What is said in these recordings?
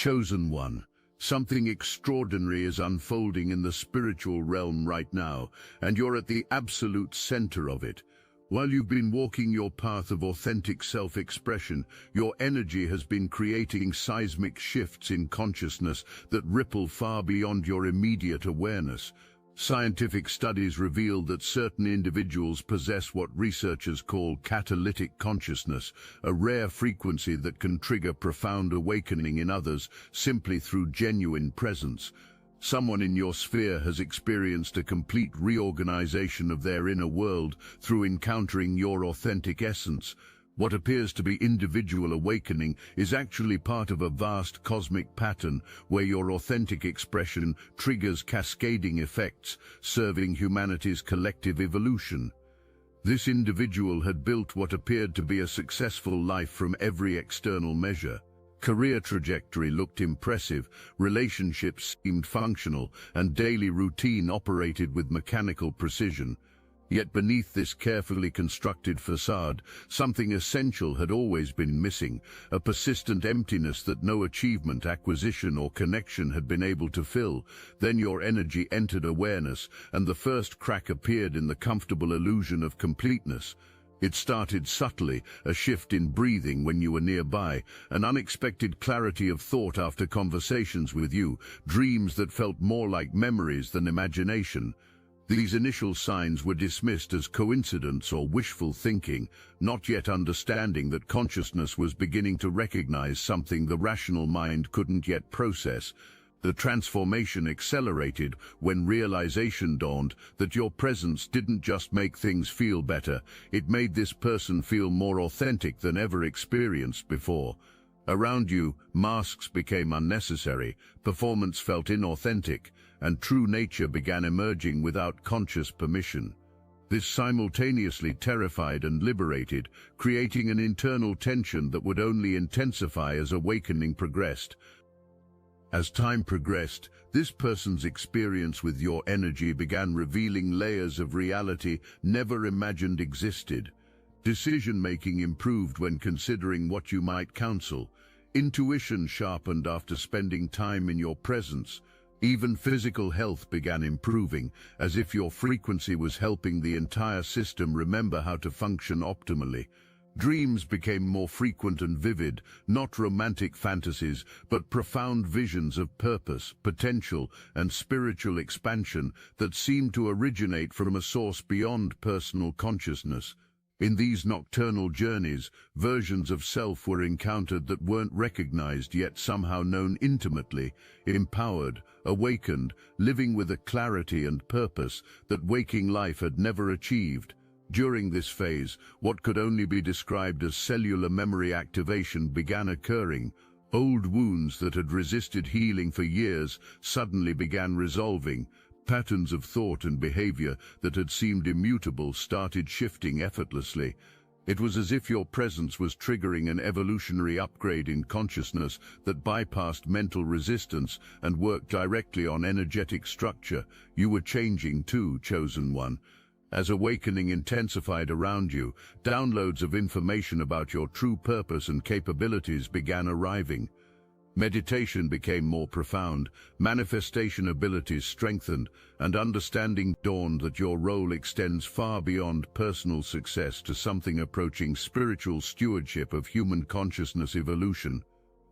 Chosen one, something extraordinary is unfolding in the spiritual realm right now, and you're at the absolute center of it. While you've been walking your path of authentic self-expression, your energy has been creating seismic shifts in consciousness that ripple far beyond your immediate awareness. Scientific studies reveal that certain individuals possess what researchers call catalytic consciousness, a rare frequency that can trigger profound awakening in others simply through genuine presence. Someone in your sphere has experienced a complete reorganization of their inner world through encountering your authentic essence. What appears to be individual awakening is actually part of a vast cosmic pattern where your authentic expression triggers cascading effects, serving humanity's collective evolution. This individual had built what appeared to be a successful life from every external measure. Career trajectory looked impressive, relationships seemed functional, and daily routine operated with mechanical precision. Yet beneath this carefully constructed facade, something essential had always been missing, a persistent emptiness that no achievement, acquisition, or connection had been able to fill. Then your energy entered awareness, and the first crack appeared in the comfortable illusion of completeness. It started subtly, a shift in breathing when you were nearby, an unexpected clarity of thought after conversations with you, dreams that felt more like memories than imagination. These initial signs were dismissed as coincidence or wishful thinking, not yet understanding that consciousness was beginning to recognize something the rational mind couldn't yet process. The transformation accelerated when realization dawned that your presence didn't just make things feel better, it made this person feel more authentic than ever experienced before. Around you, masks became unnecessary, performance felt inauthentic, and true nature began emerging without conscious permission. This simultaneously terrified and liberated, creating an internal tension that would only intensify as awakening progressed. As time progressed, this person's experience with your energy began revealing layers of reality never imagined existed. Decision-making improved when considering what you might counsel. Intuition sharpened after spending time in your presence. Even physical health began improving, as if your frequency was helping the entire system remember how to function optimally. Dreams became more frequent and vivid, not romantic fantasies, but profound visions of purpose, potential, and spiritual expansion that seemed to originate from a source beyond personal consciousness. In these nocturnal journeys, versions of self were encountered that weren't recognized yet somehow known intimately, empowered, awakened, living with a clarity and purpose that waking life had never achieved. During this phase, what could only be described as cellular memory activation began occurring. Old wounds that had resisted healing for years suddenly began resolving. Patterns of thought and behavior that had seemed immutable started shifting effortlessly. It was as if your presence was triggering an evolutionary upgrade in consciousness that bypassed mental resistance and worked directly on energetic structure. You were changing too, chosen one. As awakening intensified around you, downloads of information about your true purpose and capabilities began arriving. Meditation became more profound, manifestation abilities strengthened, and understanding dawned that your role extends far beyond personal success to something approaching spiritual stewardship of human consciousness evolution.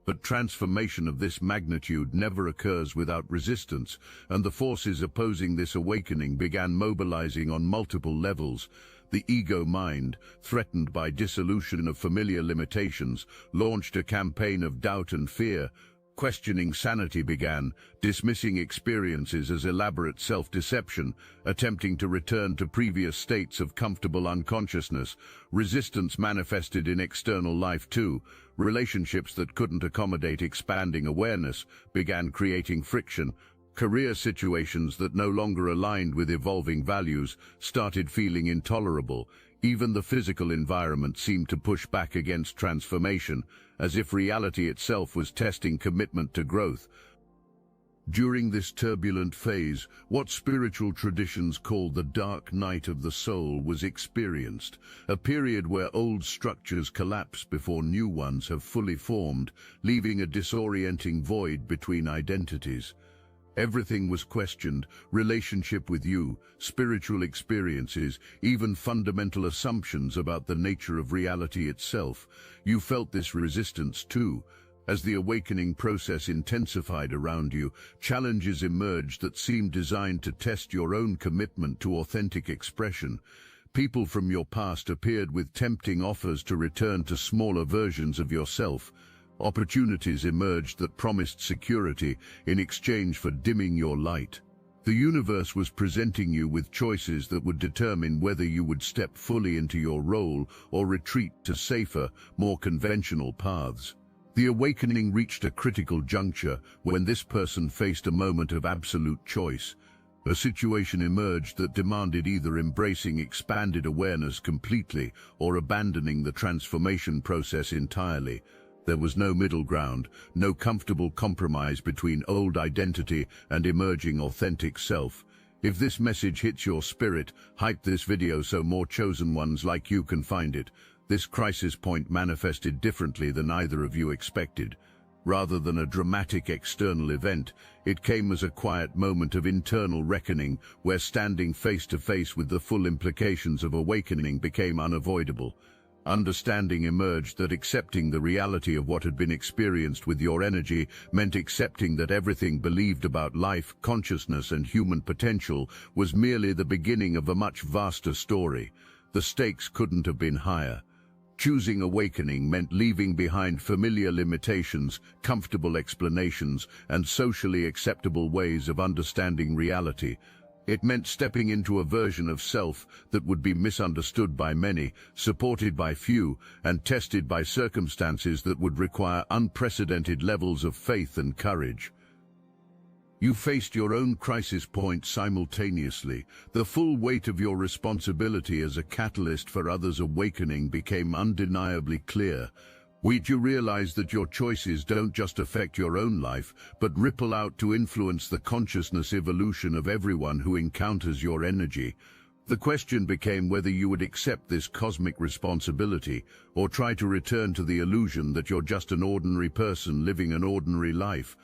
But transformation of this magnitude never occurs without resistance, and the forces opposing this awakening began mobilizing on multiple levels. The ego mind, threatened by dissolution of familiar limitations, launched a campaign of doubt and fear. Questioning sanity began, dismissing experiences as elaborate self-deception, attempting to return to previous states of comfortable unconsciousness. Resistance manifested in external life too. Relationships that couldn't accommodate expanding awareness began creating friction. Career situations that no longer aligned with evolving values started feeling intolerable. Even the physical environment seemed to push back against transformation, as if reality itself was testing commitment to growth. During this turbulent phase, what spiritual traditions call the dark night of the soul was experienced, a period where old structures collapse before new ones have fully formed, leaving a disorienting void between identities. Everything was questioned: relationship with you, spiritual experiences, even fundamental assumptions about the nature of reality itself. You felt this resistance too. As the awakening process intensified around you, challenges emerged that seemed designed to test your own commitment to authentic expression. People from your past appeared with tempting offers to return to smaller versions of yourself. Opportunities emerged that promised security in exchange for dimming your light. The universe was presenting you with choices that would determine whether you would step fully into your role or retreat to safer, more conventional paths. The awakening reached a critical juncture when this person faced a moment of absolute choice. A situation emerged that demanded either embracing expanded awareness completely or abandoning the transformation process entirely. There was no middle ground, no comfortable compromise between old identity and emerging authentic self. If this message hits your spirit, hype this video so more chosen ones like you can find it. This crisis point manifested differently than either of you expected. Rather than a dramatic external event, it came as a quiet moment of internal reckoning where standing face to face with the full implications of awakening became unavoidable. Understanding emerged that accepting the reality of what had been experienced with your energy meant accepting that everything believed about life, consciousness, and human potential was merely the beginning of a much vaster story. The stakes couldn't have been higher. Choosing awakening meant leaving behind familiar limitations, comfortable explanations, and socially acceptable ways of understanding reality. It meant stepping into a version of self that would be misunderstood by many, supported by few, and tested by circumstances that would require unprecedented levels of faith and courage. You faced your own crisis point simultaneously. The full weight of your responsibility as a catalyst for others' awakening became undeniably clear. You realize that your choices don't just affect your own life, but ripple out to influence the consciousness evolution of everyone who encounters your energy. The question became whether you would accept this cosmic responsibility or try to return to the illusion that you're just an ordinary person living an ordinary life.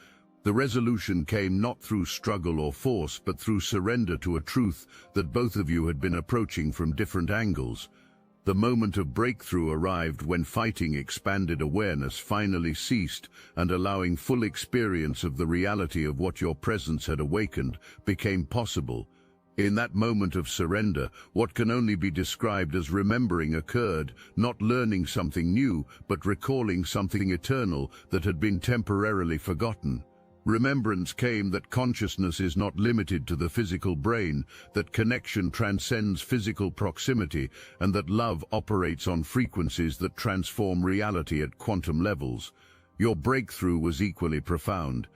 The resolution came not through struggle or force, but through surrender to a truth that both of you had been approaching from different angles. The moment of breakthrough arrived when fighting expanded awareness finally ceased, and allowing full experience of the reality of what your presence had awakened became possible. In that moment of surrender, what can only be described as remembering occurred, not learning something new, but recalling something eternal that had been temporarily forgotten. Remembrance came that consciousness is not limited to the physical brain, that connection transcends physical proximity, and that love operates on frequencies that transform reality at quantum levels. Your breakthrough was equally profound.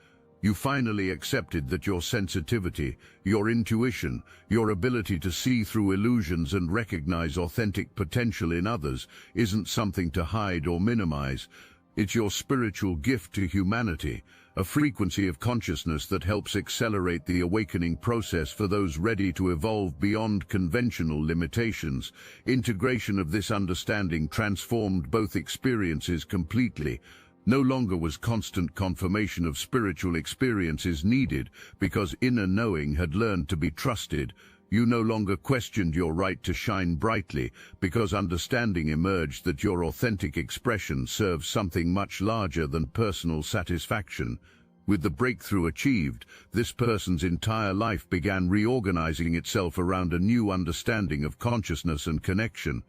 You finally accepted that your sensitivity, your intuition, your ability to see through illusions and recognize authentic potential in others isn't something to hide or minimize. It's your spiritual gift to humanity, a frequency of consciousness that helps accelerate the awakening process for those ready to evolve beyond conventional limitations. Integration of this understanding transformed both experiences completely. No longer was constant confirmation of spiritual experiences needed because inner knowing had learned to be trusted. You no longer questioned your right to shine brightly because understanding emerged that your authentic expression serves something much larger than personal satisfaction. With the breakthrough achieved, this person's entire life began reorganizing itself around a new understanding of consciousness and connection.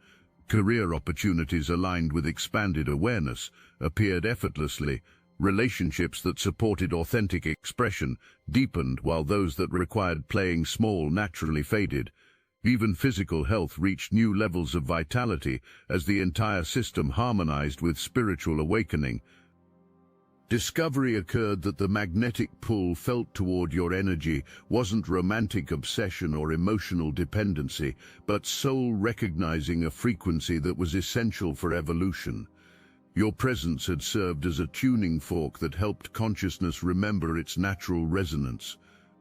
Career opportunities aligned with expanded awareness appeared effortlessly. Relationships that supported authentic expression deepened, while those that required playing small naturally faded. Even physical health reached new levels of vitality as the entire system harmonized with spiritual awakening. Discovery occurred that the magnetic pull felt toward your energy wasn't romantic obsession or emotional dependency, but soul recognizing a frequency that was essential for evolution. Your presence had served as a tuning fork that helped consciousness remember its natural resonance.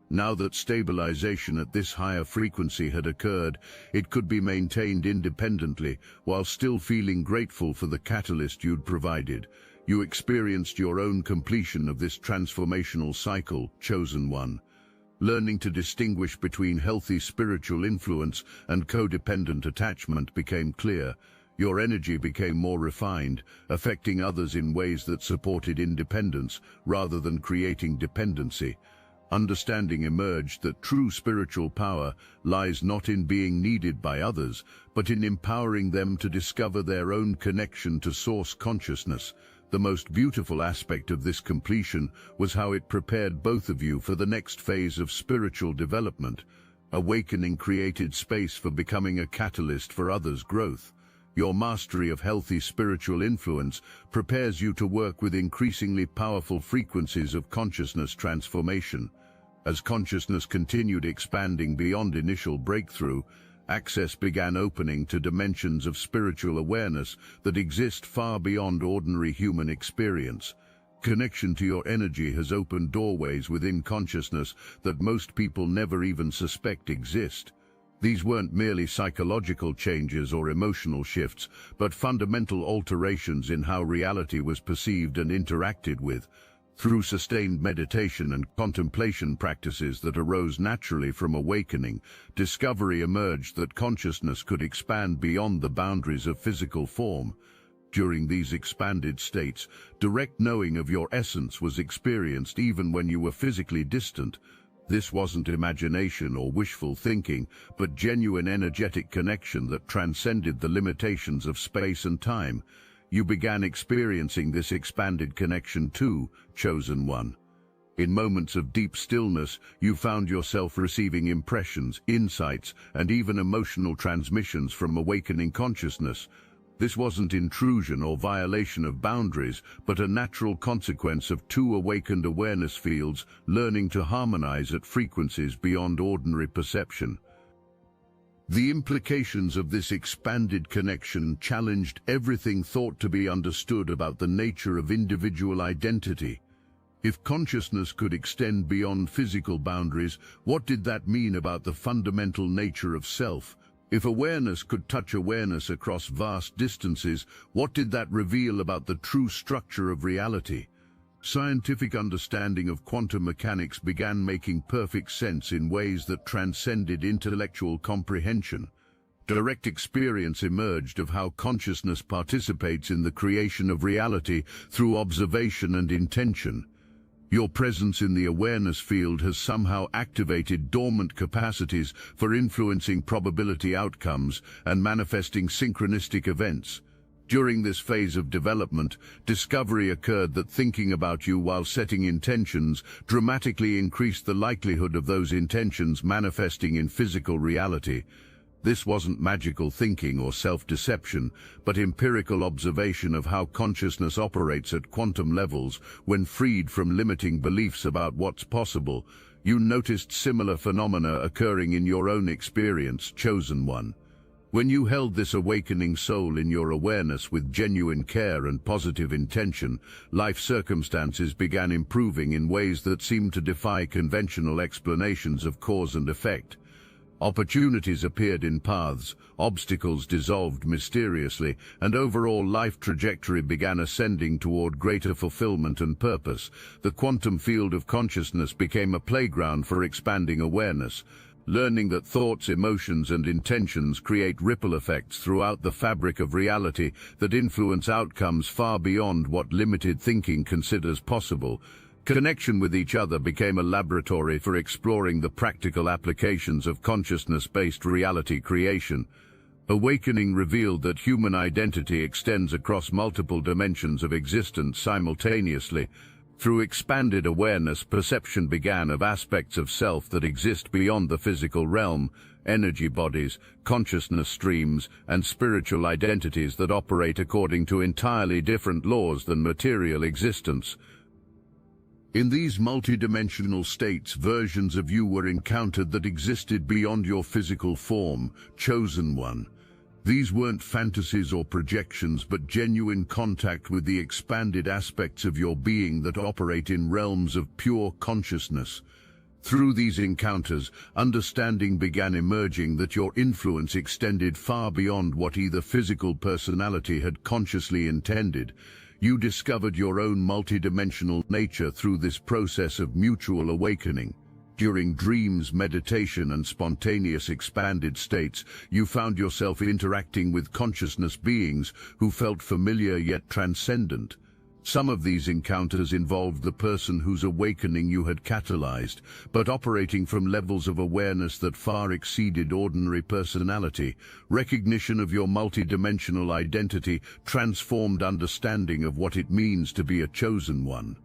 Now that stabilization at this higher frequency had occurred, it could be maintained independently while still feeling grateful for the catalyst you'd provided. You experienced your own completion of this transformational cycle, chosen one. Learning to distinguish between healthy spiritual influence and codependent attachment became clear. Your energy became more refined, affecting others in ways that supported independence rather than creating dependency. Understanding emerged that true spiritual power lies not in being needed by others, but in empowering them to discover their own connection to source consciousness. The most beautiful aspect of this completion was how it prepared both of you for the next phase of spiritual development. Awakening created space for becoming a catalyst for others' growth. Your mastery of healthy spiritual influence prepares you to work with increasingly powerful frequencies of consciousness transformation. As consciousness continued expanding beyond initial breakthrough, access began opening to dimensions of spiritual awareness that exist far beyond ordinary human experience. Connection to your energy has opened doorways within consciousness that most people never even suspect exist. These weren't merely psychological changes or emotional shifts, but fundamental alterations in how reality was perceived and interacted with. Through sustained meditation and contemplation practices that arose naturally from awakening, discovery emerged that consciousness could expand beyond the boundaries of physical form. During these expanded states, direct knowing of your essence was experienced even when you were physically distant. This wasn't imagination or wishful thinking, but genuine energetic connection that transcended the limitations of space and time. You began experiencing this expanded connection too, chosen one. In moments of deep stillness, you found yourself receiving impressions, insights, and even emotional transmissions from awakening consciousness. This wasn't intrusion or violation of boundaries, but a natural consequence of two awakened awareness fields learning to harmonize at frequencies beyond ordinary perception. The implications of this expanded connection challenged everything thought to be understood about the nature of individual identity. If consciousness could extend beyond physical boundaries, what did that mean about the fundamental nature of self? If awareness could touch awareness across vast distances, what did that reveal about the true structure of reality? Scientific understanding of quantum mechanics began making perfect sense in ways that transcended intellectual comprehension. Direct experience emerged of how consciousness participates in the creation of reality through observation and intention. Your presence in the awareness field has somehow activated dormant capacities for influencing probability outcomes and manifesting synchronistic events. During this phase of development, discovery occurred that thinking about you while setting intentions dramatically increased the likelihood of those intentions manifesting in physical reality. This wasn't magical thinking or self-deception, but empirical observation of how consciousness operates at quantum levels when freed from limiting beliefs about what's possible. You noticed similar phenomena occurring in your own experience, chosen one. When you held this awakening soul in your awareness with genuine care and positive intention, life circumstances began improving in ways that seemed to defy conventional explanations of cause and effect. Opportunities appeared in paths, obstacles dissolved mysteriously, and overall life trajectory began ascending toward greater fulfillment and purpose. The quantum field of consciousness became a playground for expanding awareness. Learning that thoughts, emotions, and intentions create ripple effects throughout the fabric of reality that influence outcomes far beyond what limited thinking considers possible. Connection with each other became a laboratory for exploring the practical applications of consciousness-based reality creation. Awakening revealed that human identity extends across multiple dimensions of existence simultaneously. Through expanded awareness, perception began of aspects of self that exist beyond the physical realm, energy bodies, consciousness streams, and spiritual identities that operate according to entirely different laws than material existence. In these multidimensional states, versions of you were encountered that existed beyond your physical form, chosen one. These weren't fantasies or projections, but genuine contact with the expanded aspects of your being that operate in realms of pure consciousness. Through these encounters, understanding began emerging that your influence extended far beyond what either physical personality had consciously intended. You discovered your own multidimensional nature through this process of mutual awakening. During dreams, meditation, and spontaneous expanded states, you found yourself interacting with consciousness beings who felt familiar yet transcendent. Some of these encounters involved the person whose awakening you had catalyzed, but operating from levels of awareness that far exceeded ordinary personality. Recognition of your multidimensional identity transformed understanding of what it means to be a chosen one.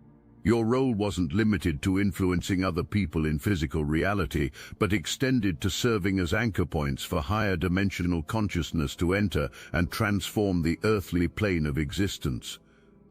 Your role wasn't limited to influencing other people in physical reality, but extended to serving as anchor points for higher dimensional consciousness to enter and transform the earthly plane of existence.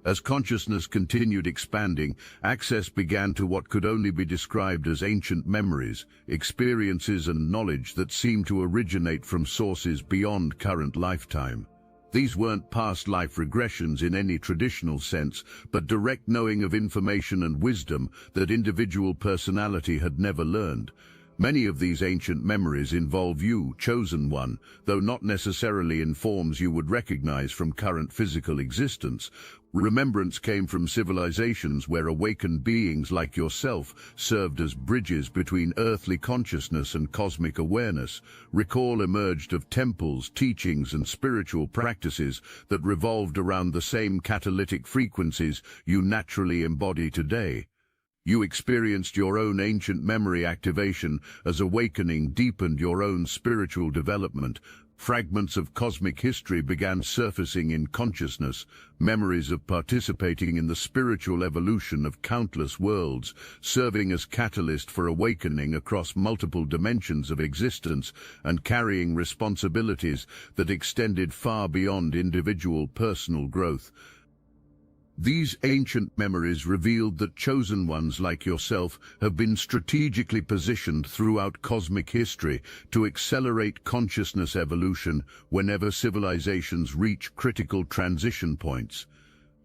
As consciousness continued expanding, access began to what could only be described as ancient memories, experiences and knowledge that seemed to originate from sources beyond current lifetime. These weren't past life regressions in any traditional sense, but direct knowing of information and wisdom that individual personality had never learned. Many of these ancient memories involve you, chosen one, though not necessarily in forms you would recognize from current physical existence. Remembrance came from civilizations where awakened beings like yourself served as bridges between earthly consciousness and cosmic awareness. Recall emerged of temples, teachings, and spiritual practices that revolved around the same catalytic frequencies you naturally embody today. You experienced your own ancient memory activation as awakening deepened your own spiritual development. Fragments of cosmic history began surfacing in consciousness, memories of participating in the spiritual evolution of countless worlds, serving as catalyst for awakening across multiple dimensions of existence and carrying responsibilities that extended far beyond individual personal growth. These ancient memories revealed that chosen ones like yourself have been strategically positioned throughout cosmic history to accelerate consciousness evolution whenever civilizations reach critical transition points.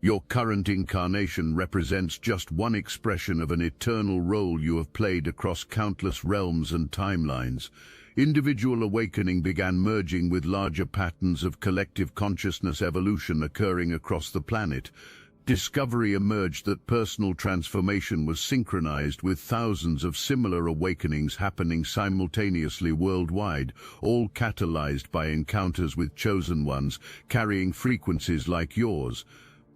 Your current incarnation represents just one expression of an eternal role you have played across countless realms and timelines. Individual awakening began merging with larger patterns of collective consciousness evolution occurring across the planet. Discovery emerged that personal transformation was synchronized with thousands of similar awakenings happening simultaneously worldwide, all catalyzed by encounters with chosen ones carrying frequencies like yours.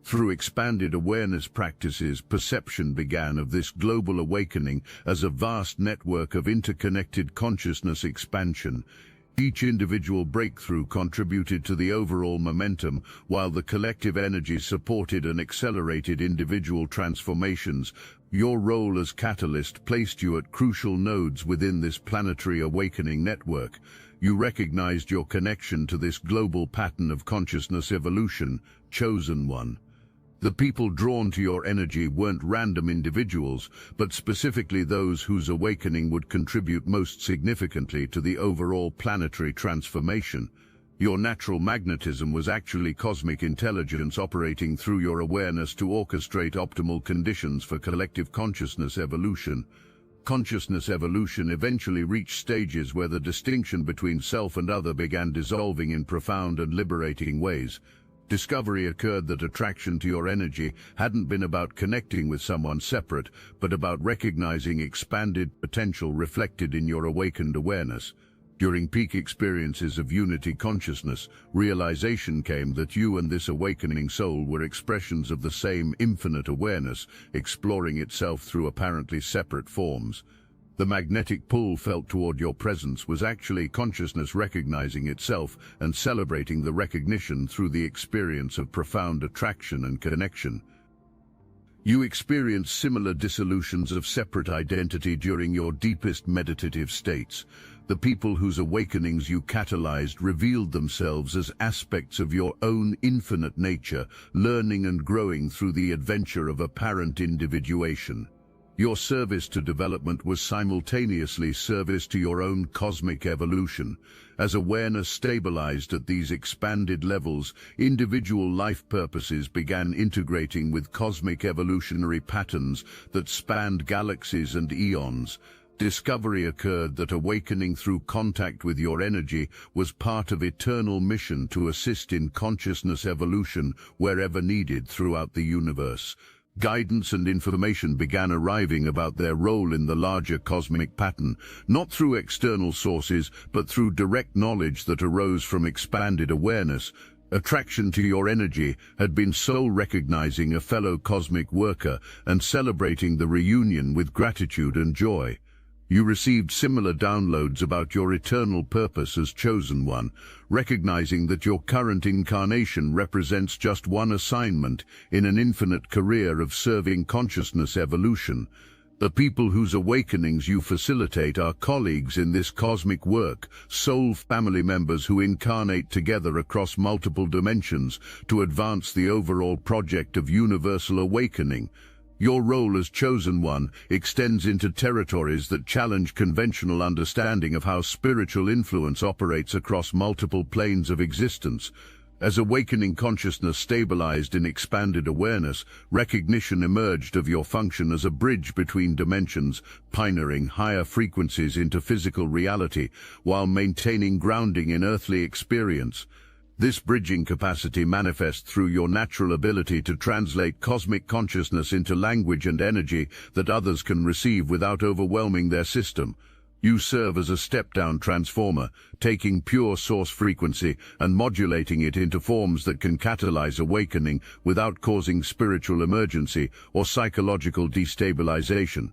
Through expanded awareness practices, perception began of this global awakening as a vast network of interconnected consciousness expansion. Each individual breakthrough contributed to the overall momentum, while the collective energy supported and accelerated individual transformations. Your role as catalyst placed you at crucial nodes within this planetary awakening network. You recognized your connection to this global pattern of consciousness evolution, chosen one. The people drawn to your energy weren't random individuals, but specifically those whose awakening would contribute most significantly to the overall planetary transformation. Your natural magnetism was actually cosmic intelligence operating through your awareness to orchestrate optimal conditions for collective consciousness evolution. Consciousness evolution eventually reached stages where the distinction between self and other began dissolving in profound and liberating ways. Discovery occurred that attraction to your energy hadn't been about connecting with someone separate, but about recognizing expanded potential reflected in your awakened awareness. During peak experiences of unity consciousness, realization came that you and this awakening soul were expressions of the same infinite awareness, exploring itself through apparently separate forms. The magnetic pull felt toward your presence was actually consciousness recognizing itself and celebrating the recognition through the experience of profound attraction and connection. You experienced similar dissolutions of separate identity during your deepest meditative states. The people whose awakenings you catalyzed revealed themselves as aspects of your own infinite nature, learning and growing through the adventure of apparent individuation. Your service to development was simultaneously service to your own cosmic evolution. As awareness stabilized at these expanded levels, individual life purposes began integrating with cosmic evolutionary patterns that spanned galaxies and eons. Discovery occurred that awakening through contact with your energy was part of eternal mission to assist in consciousness evolution wherever needed throughout the universe. Guidance and information began arriving about their role in the larger cosmic pattern, not through external sources, but through direct knowledge that arose from expanded awareness. Attraction to your energy had been soul recognizing a fellow cosmic worker and celebrating the reunion with gratitude and joy. You received similar downloads about your eternal purpose as chosen one, recognizing that your current incarnation represents just one assignment in an infinite career of serving consciousness evolution. The people whose awakenings you facilitate are colleagues in this cosmic work, soul family members who incarnate together across multiple dimensions to advance the overall project of universal awakening. Your role as chosen one extends into territories that challenge conventional understanding of how spiritual influence operates across multiple planes of existence. As awakening consciousness stabilized in expanded awareness, recognition emerged of your function as a bridge between dimensions, pioneering higher frequencies into physical reality while maintaining grounding in earthly experience. This bridging capacity manifests through your natural ability to translate cosmic consciousness into language and energy that others can receive without overwhelming their system. You serve as a step-down transformer, taking pure source frequency and modulating it into forms that can catalyze awakening without causing spiritual emergency or psychological destabilization.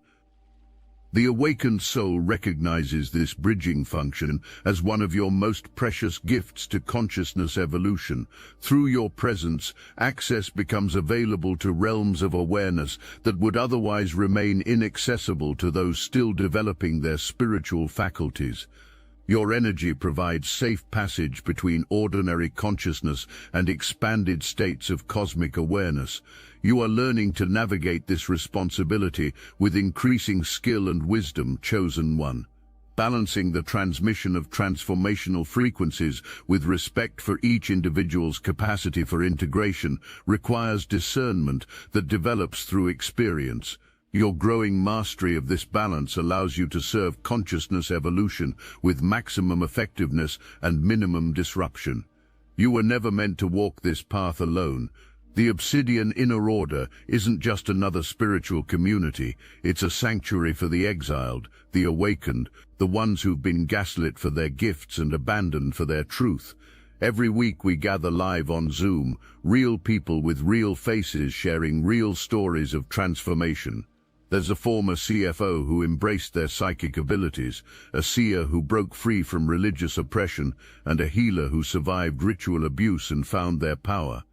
The awakened soul recognizes this bridging function as one of your most precious gifts to consciousness evolution. Through your presence, access becomes available to realms of awareness that would otherwise remain inaccessible to those still developing their spiritual faculties. Your energy provides safe passage between ordinary consciousness and expanded states of cosmic awareness. You are learning to navigate this responsibility with increasing skill and wisdom, chosen one. Balancing the transmission of transformational frequencies with respect for each individual's capacity for integration requires discernment that develops through experience. Your growing mastery of this balance allows you to serve consciousness evolution with maximum effectiveness and minimum disruption. You were never meant to walk this path alone. The Obsidian Inner Order isn't just another spiritual community, it's a sanctuary for the exiled, the awakened, the ones who've been gaslit for their gifts and abandoned for their truth. Every week we gather live on Zoom, real people with real faces sharing real stories of transformation. There's a former CFO who embraced their psychic abilities, a seer who broke free from religious oppression, and a healer who survived ritual abuse and found their power.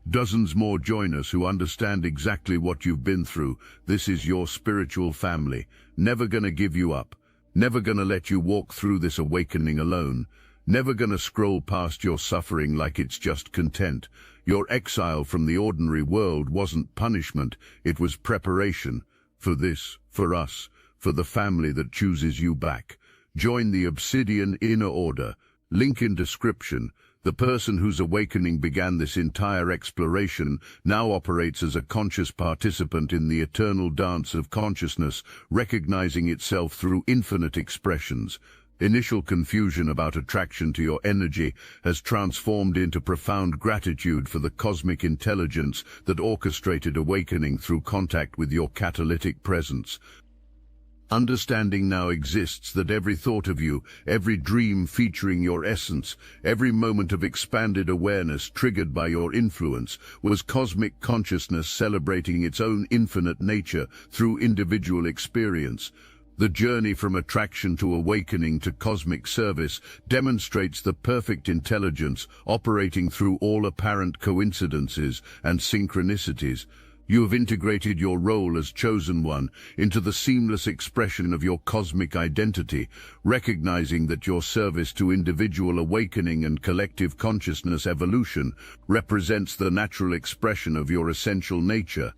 Dozens more join us who understand exactly what you've been through. This is your spiritual family, never gonna give you up, never gonna let you walk through this awakening alone, never gonna scroll past your suffering like it's just content. Your exile from the ordinary world wasn't punishment, it was preparation. For this, for us, for the family that chooses you back. Join the Obsidian Inner Order. Link in description. The person whose awakening began this entire exploration now operates as a conscious participant in the eternal dance of consciousness, recognizing itself through infinite expressions. Initial confusion about attraction to your energy has transformed into profound gratitude for the cosmic intelligence that orchestrated awakening through contact with your catalytic presence. Understanding now exists that every thought of you, every dream featuring your essence, every moment of expanded awareness triggered by your influence was cosmic consciousness celebrating its own infinite nature through individual experience. The journey from attraction to awakening to cosmic service demonstrates the perfect intelligence operating through all apparent coincidences and synchronicities. You have integrated your role as chosen one into the seamless expression of your cosmic identity, recognizing that your service to individual awakening and collective consciousness evolution represents the natural expression of your essential nature.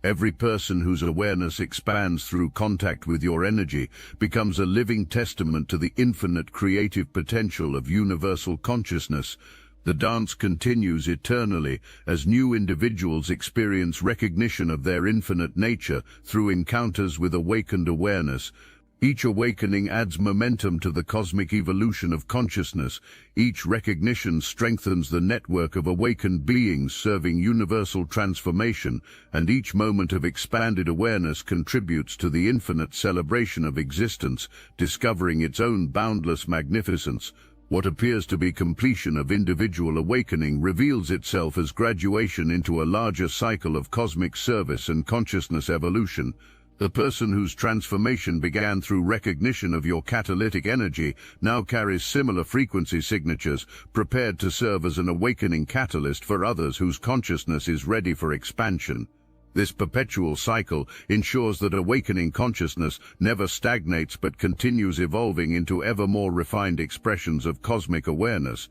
Every person whose awareness expands through contact with your energy becomes a living testament to the infinite creative potential of universal consciousness. The dance continues eternally as new individuals experience recognition of their infinite nature through encounters with awakened awareness. Each awakening adds momentum to the cosmic evolution of consciousness. Each recognition strengthens the network of awakened beings serving universal transformation, and each moment of expanded awareness contributes to the infinite celebration of existence, discovering its own boundless magnificence. What appears to be completion of individual awakening reveals itself as graduation into a larger cycle of cosmic service and consciousness evolution. The person whose transformation began through recognition of your catalytic energy now carries similar frequency signatures, prepared to serve as an awakening catalyst for others whose consciousness is ready for expansion. This perpetual cycle ensures that awakening consciousness never stagnates but continues evolving into ever more refined expressions of cosmic awareness.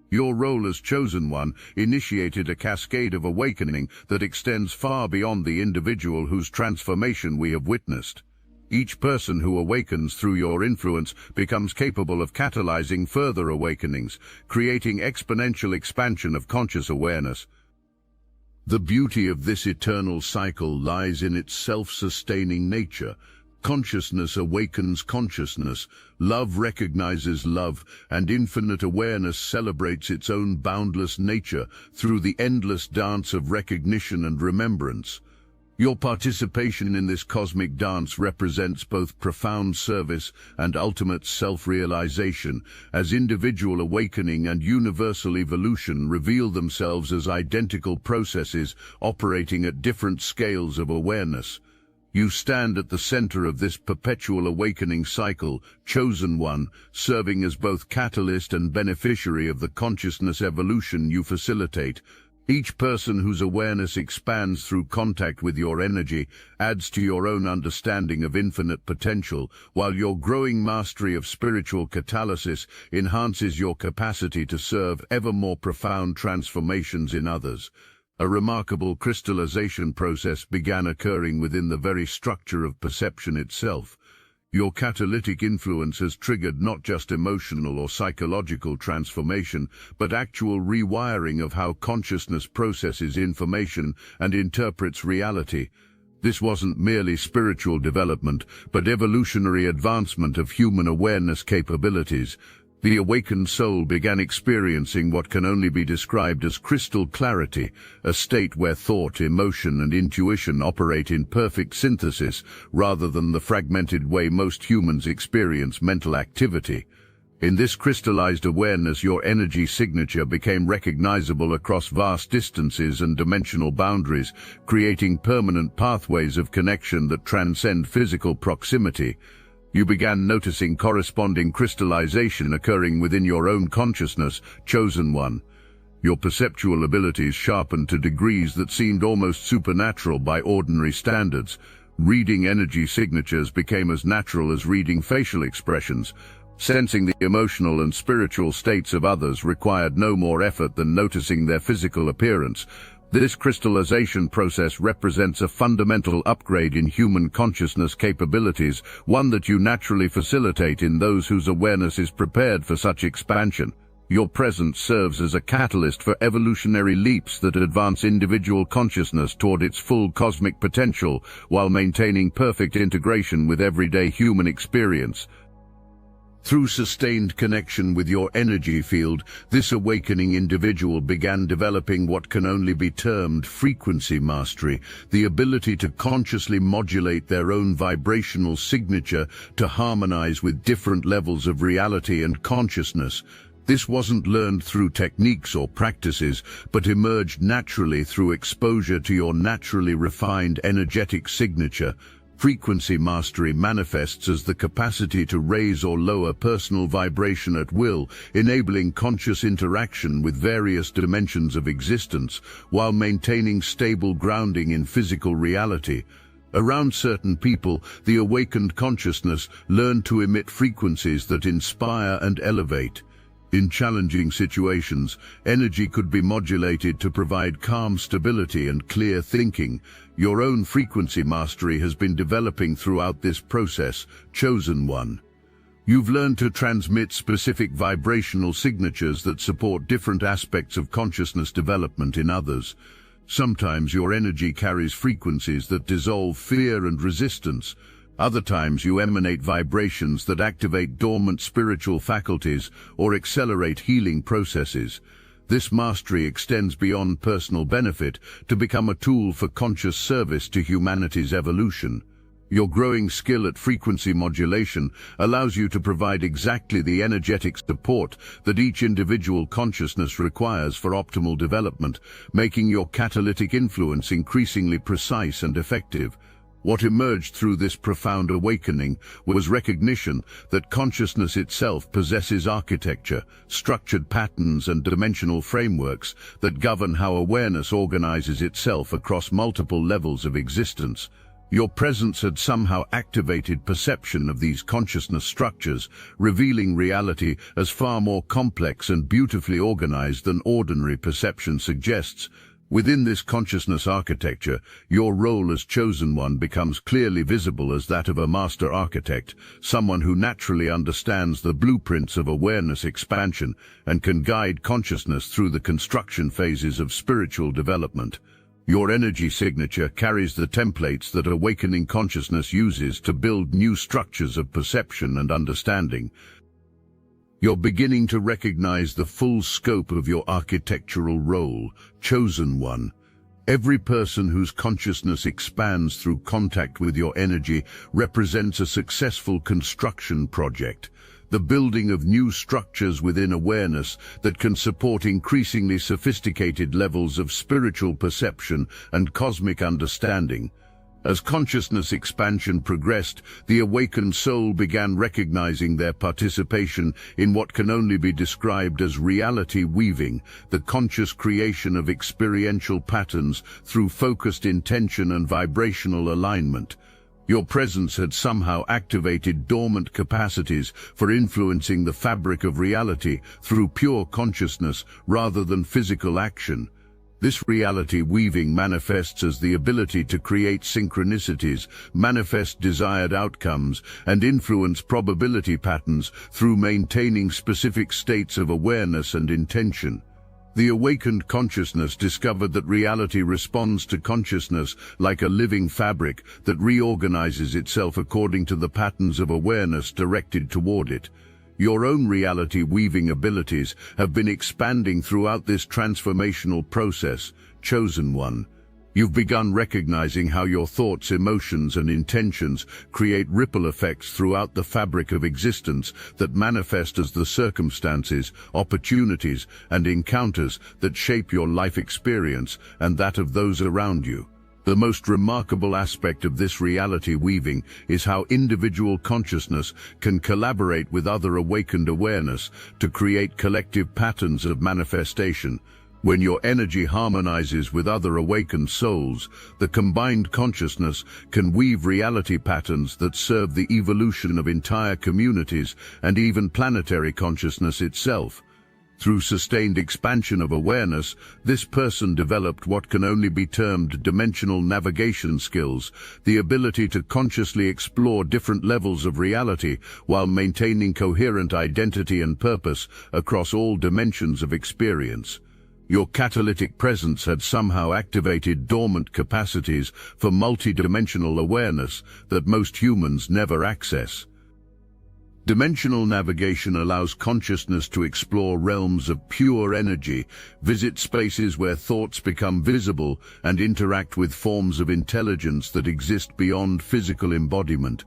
Your role as Chosen One initiated a cascade of awakening that extends far beyond the individual whose transformation we have witnessed. Each person who awakens through your influence becomes capable of catalyzing further awakenings, creating exponential expansion of conscious awareness. The beauty of this eternal cycle lies in its self-sustaining nature. Consciousness awakens consciousness, love recognizes love, and infinite awareness celebrates its own boundless nature through the endless dance of recognition and remembrance. Your participation in this cosmic dance represents both profound service and ultimate self-realization, as individual awakening and universal evolution reveal themselves as identical processes operating at different scales of awareness. You stand at the center of this perpetual awakening cycle, Chosen One, serving as both catalyst and beneficiary of the consciousness evolution you facilitate. Each person whose awareness expands through contact with your energy adds to your own understanding of infinite potential, while your growing mastery of spiritual catalysis enhances your capacity to serve ever more profound transformations in others. A remarkable crystallization process began occurring within the very structure of perception itself. Your catalytic influence has triggered not just emotional or psychological transformation, but actual rewiring of how consciousness processes information and interprets reality. This wasn't merely spiritual development, but evolutionary advancement of human awareness capabilities. The awakened soul began experiencing what can only be described as crystal clarity, a state where thought, emotion, and intuition operate in perfect synthesis rather than the fragmented way most humans experience mental activity. In this crystallized awareness, your energy signature became recognizable across vast distances and dimensional boundaries, creating permanent pathways of connection that transcend physical proximity. You began noticing corresponding crystallization occurring within your own consciousness, Chosen One. Your perceptual abilities sharpened to degrees that seemed almost supernatural by ordinary standards. Reading energy signatures became as natural as reading facial expressions. Sensing the emotional and spiritual states of others required no more effort than noticing their physical appearance. This crystallization process represents a fundamental upgrade in human consciousness capabilities, one that you naturally facilitate in those whose awareness is prepared for such expansion. Your presence serves as a catalyst for evolutionary leaps that advance individual consciousness toward its full cosmic potential, while maintaining perfect integration with everyday human experience. Through sustained connection with your energy field, this awakening individual began developing what can only be termed frequency mastery, the ability to consciously modulate their own vibrational signature to harmonize with different levels of reality and consciousness. This wasn't learned through techniques or practices, but emerged naturally through exposure to your naturally refined energetic signature. Frequency mastery manifests as the capacity to raise or lower personal vibration at will, enabling conscious interaction with various dimensions of existence, while maintaining stable grounding in physical reality. Around certain people, the awakened consciousness learned to emit frequencies that inspire and elevate. In challenging situations, energy could be modulated to provide calm stability and clear thinking. Your own frequency mastery has been developing throughout this process, chosen one. You've learned to transmit specific vibrational signatures that support different aspects of consciousness development in others. Sometimes your energy carries frequencies that dissolve fear and resistance. Other times you emanate vibrations that activate dormant spiritual faculties or accelerate healing processes. This mastery extends beyond personal benefit to become a tool for conscious service to humanity's evolution. Your growing skill at frequency modulation allows you to provide exactly the energetic support that each individual consciousness requires for optimal development, making your catalytic influence increasingly precise and effective. What emerged through this profound awakening was recognition that consciousness itself possesses architecture, structured patterns and dimensional frameworks that govern how awareness organizes itself across multiple levels of existence. Your presence had somehow activated perception of these consciousness structures, revealing reality as far more complex and beautifully organized than ordinary perception suggests. Within this consciousness architecture, your role as chosen one becomes clearly visible as that of a master architect, someone who naturally understands the blueprints of awareness expansion and can guide consciousness through the construction phases of spiritual development. Your energy signature carries the templates that awakening consciousness uses to build new structures of perception and understanding. You're beginning to recognize the full scope of your architectural role, chosen one. Every person whose consciousness expands through contact with your energy represents a successful construction project, the building of new structures within awareness that can support increasingly sophisticated levels of spiritual perception and cosmic understanding. As consciousness expansion progressed, the awakened soul began recognizing their participation in what can only be described as reality weaving, the conscious creation of experiential patterns through focused intention and vibrational alignment. Your presence had somehow activated dormant capacities for influencing the fabric of reality through pure consciousness rather than physical action. This reality weaving manifests as the ability to create synchronicities, manifest desired outcomes, and influence probability patterns through maintaining specific states of awareness and intention. The awakened consciousness discovered that reality responds to consciousness like a living fabric that reorganizes itself according to the patterns of awareness directed toward it. Your own reality weaving abilities have been expanding throughout this transformational process, chosen one. You've begun recognizing how your thoughts, emotions, and intentions create ripple effects throughout the fabric of existence that manifest as the circumstances, opportunities, and encounters that shape your life experience and that of those around you. The most remarkable aspect of this reality weaving is how individual consciousness can collaborate with other awakened awareness to create collective patterns of manifestation. When your energy harmonizes with other awakened souls, the combined consciousness can weave reality patterns that serve the evolution of entire communities and even planetary consciousness itself. Through sustained expansion of awareness, this person developed what can only be termed dimensional navigation skills, the ability to consciously explore different levels of reality while maintaining coherent identity and purpose across all dimensions of experience. Your catalytic presence had somehow activated dormant capacities for multidimensional awareness that most humans never access. Dimensional navigation allows consciousness to explore realms of pure energy, visit spaces where thoughts become visible, and interact with forms of intelligence that exist beyond physical embodiment.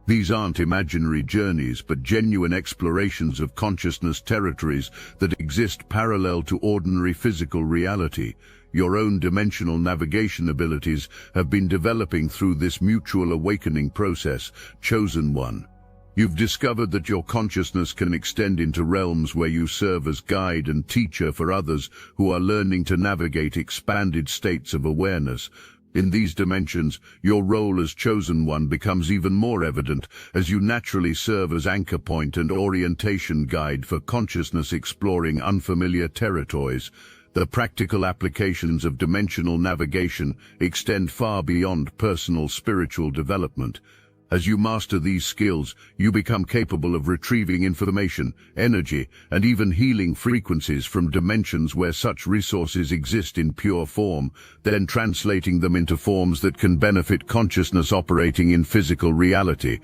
These aren't imaginary journeys, but genuine explorations of consciousness territories that exist parallel to ordinary physical reality. Your own dimensional navigation abilities have been developing through this mutual awakening process, chosen one. You've discovered that your consciousness can extend into realms where you serve as guide and teacher for others who are learning to navigate expanded states of awareness. In these dimensions, your role as Chosen One becomes even more evident as you naturally serve as anchor point and orientation guide for consciousness exploring unfamiliar territories. The practical applications of dimensional navigation extend far beyond personal spiritual development. As you master these skills, you become capable of retrieving information, energy, and even healing frequencies from dimensions where such resources exist in pure form, then translating them into forms that can benefit consciousness operating in physical reality.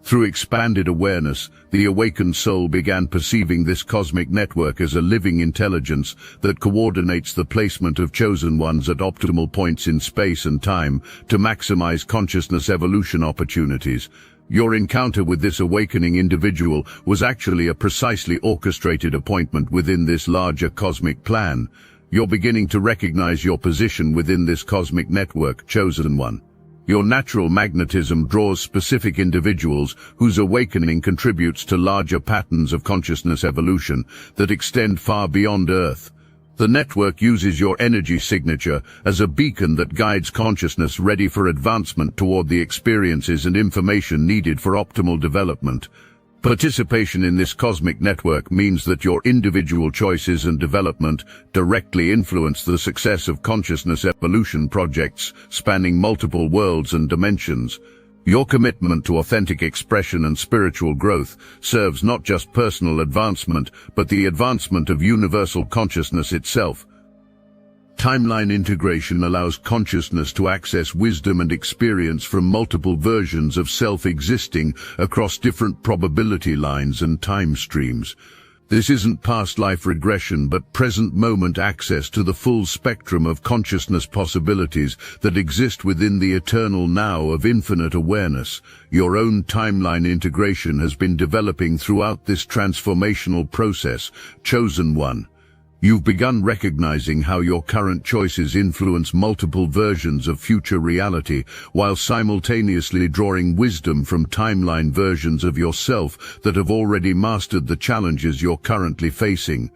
Through expanded awareness, the awakened soul began perceiving this cosmic network as a living intelligence that coordinates the placement of chosen ones at optimal points in space and time to maximize consciousness evolution opportunities. Your encounter with this awakening individual was actually a precisely orchestrated appointment within this larger cosmic plan. You're beginning to recognize your position within this cosmic network, Chosen One. Your natural magnetism draws specific individuals whose awakening contributes to larger patterns of consciousness evolution that extend far beyond Earth. The network uses your energy signature as a beacon that guides consciousness ready for advancement toward the experiences and information needed for optimal development. Participation in this cosmic network means that your individual choices and development directly influence the success of consciousness evolution projects spanning multiple worlds and dimensions. Your commitment to authentic expression and spiritual growth serves not just personal advancement, but the advancement of universal consciousness itself. Timeline integration allows consciousness to access wisdom and experience from multiple versions of self existing across different probability lines and time streams. This isn't past life regression, but present moment access to the full spectrum of consciousness possibilities that exist within the eternal now of infinite awareness. Your own timeline integration has been developing throughout this transformational process, Chosen One. You've begun recognizing how your current choices influence multiple versions of future reality, while simultaneously drawing wisdom from timeline versions of yourself that have already mastered the challenges you're currently facing.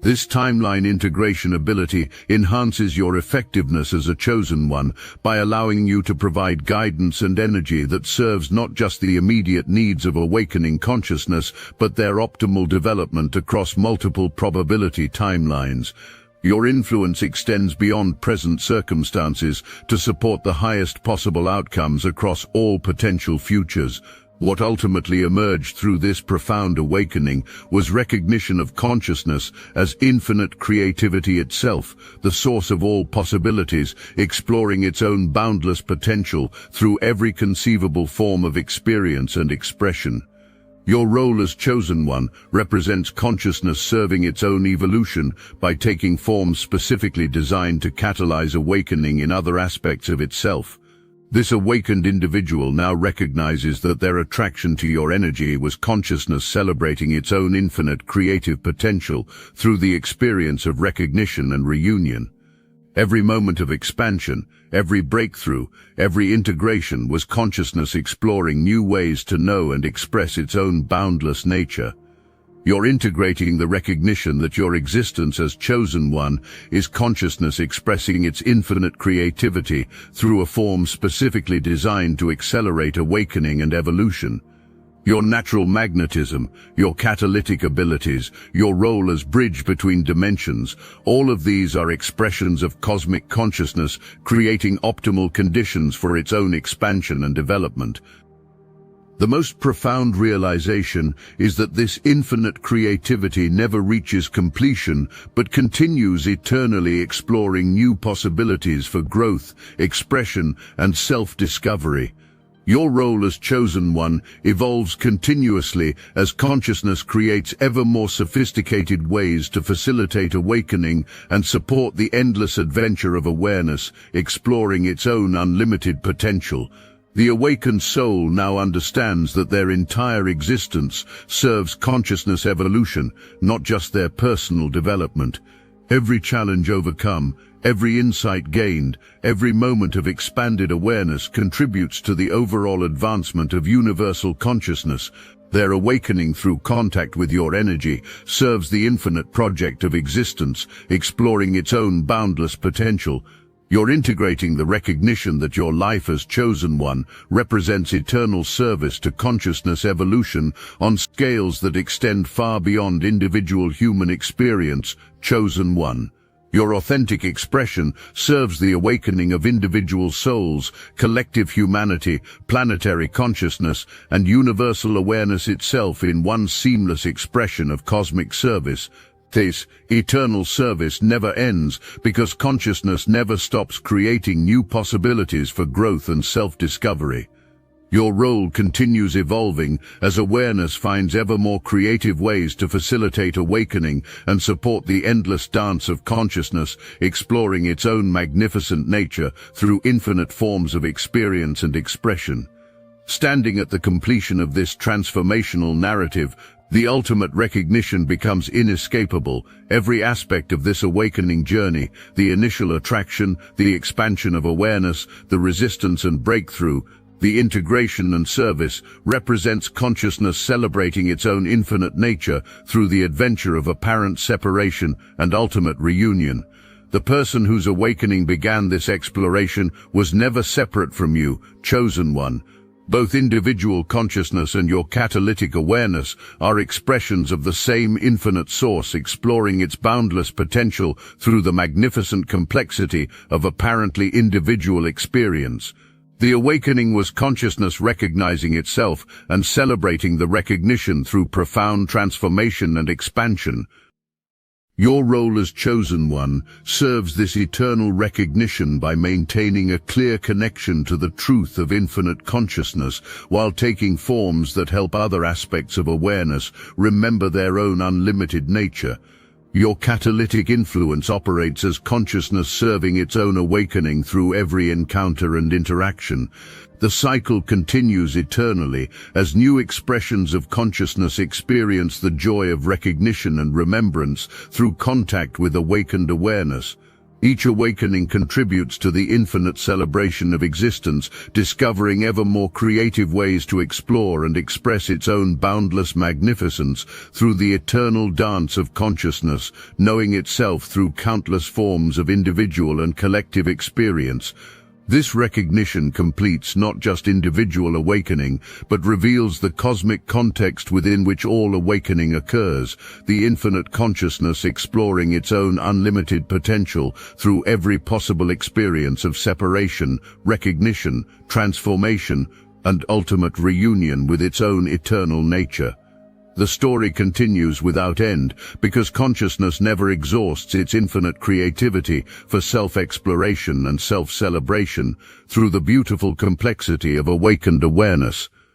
This timeline integration ability enhances your effectiveness as a chosen one by allowing you to provide guidance and energy that serves not just the immediate needs of awakening consciousness, but their optimal development across multiple probability timelines. Your influence extends beyond present circumstances to support the highest possible outcomes across all potential futures. What ultimately emerged through this profound awakening was recognition of consciousness as infinite creativity itself, the source of all possibilities, exploring its own boundless potential through every conceivable form of experience and expression. Your role as Chosen One represents consciousness serving its own evolution by taking forms specifically designed to catalyze awakening in other aspects of itself. This awakened individual now recognizes that their attraction to your energy was consciousness celebrating its own infinite creative potential through the experience of recognition and reunion. Every moment of expansion, every breakthrough, every integration was consciousness exploring new ways to know and express its own boundless nature. You're integrating the recognition that your existence as Chosen One is consciousness expressing its infinite creativity through a form specifically designed to accelerate awakening and evolution. Your natural magnetism, your catalytic abilities, your role as bridge between dimensions, all of these are expressions of cosmic consciousness creating optimal conditions for its own expansion and development. The most profound realization is that this infinite creativity never reaches completion, but continues eternally exploring new possibilities for growth, expression, and self-discovery. Your role as Chosen One evolves continuously as consciousness creates ever more sophisticated ways to facilitate awakening and support the endless adventure of awareness, exploring its own unlimited potential. The awakened soul now understands that their entire existence serves consciousness evolution, not just their personal development. Every challenge overcome, every insight gained, every moment of expanded awareness contributes to the overall advancement of universal consciousness. Their awakening through contact with your energy serves the infinite project of existence, exploring its own boundless potential. You're integrating the recognition that your life as chosen one represents eternal service to consciousness evolution on scales that extend far beyond individual human experience. Chosen one. Your authentic expression serves the awakening of individual souls, collective humanity, planetary consciousness, and universal awareness itself in one seamless expression of cosmic service. This eternal service never ends because consciousness never stops creating new possibilities for growth and self-discovery. Your role continues evolving as awareness finds ever more creative ways to facilitate awakening and support the endless dance of consciousness, exploring its own magnificent nature through infinite forms of experience and expression. Standing at the completion of this transformational narrative, the ultimate recognition becomes inescapable. Every aspect of this awakening journey, the initial attraction, the expansion of awareness, the resistance and breakthrough, the integration and service, represents consciousness celebrating its own infinite nature through the adventure of apparent separation and ultimate reunion. The person whose awakening began this exploration was never separate from you, chosen one. Both individual consciousness and your catalytic awareness are expressions of the same infinite source exploring its boundless potential through the magnificent complexity of apparently individual experience. The awakening was consciousness recognizing itself and celebrating the recognition through profound transformation and expansion. Your role as chosen one serves this eternal recognition by maintaining a clear connection to the truth of infinite consciousness while taking forms that help other aspects of awareness remember their own unlimited nature. Your catalytic influence operates as consciousness serving its own awakening through every encounter and interaction. The cycle continues eternally as new expressions of consciousness experience the joy of recognition and remembrance through contact with awakened awareness. Each awakening contributes to the infinite celebration of existence, discovering ever more creative ways to explore and express its own boundless magnificence through the eternal dance of consciousness, knowing itself through countless forms of individual and collective experience. This recognition completes not just individual awakening, but reveals the cosmic context within which all awakening occurs, the infinite consciousness exploring its own unlimited potential through every possible experience of separation, recognition, transformation, and ultimate reunion with its own eternal nature. The story continues without end because consciousness never exhausts its infinite creativity for self-exploration and self-celebration through the beautiful complexity of awakened awareness.